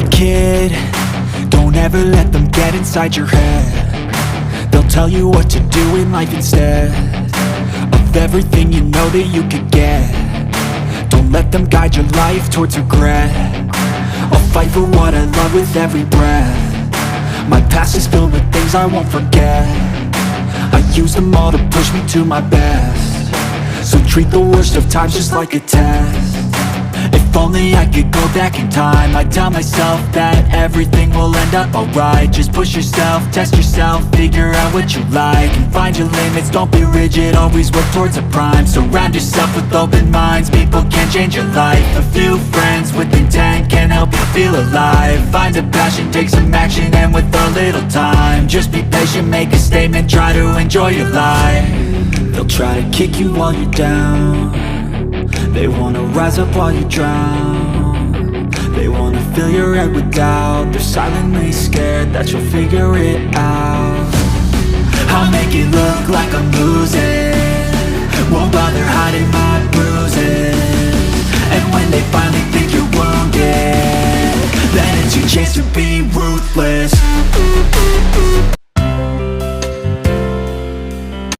Hey kid, don't ever let them get inside your head. They'll tell you what to do in life instead of everything you know that you could get. Don't let them guide your life towards regret. I'll fight for what I love with every breath. My past is filled with things I won't forget. I use them all to push me to my best. So treat the worst of times just like a test. If only I could go back in time, I'd tell myself that everything will end up alright. Just push yourself, test yourself, figure out what you like, and find your limits, don't be rigid, always work towards a prime. Surround yourself with open minds, people can change your life. A few friends with intent can help you feel alive. Find a passion, take some action, and with a little time, just be patient, make a statement, try to enjoy your life. They'll try to kick you while you're down. They wanna rise up while you drown. They wanna fill your head with doubt. They're silently scared that you'll figure it out. I'll make it look like I'm losing, won't bother hiding my bruises. And when they finally think you're wounded, then it's your chance to be ruthless.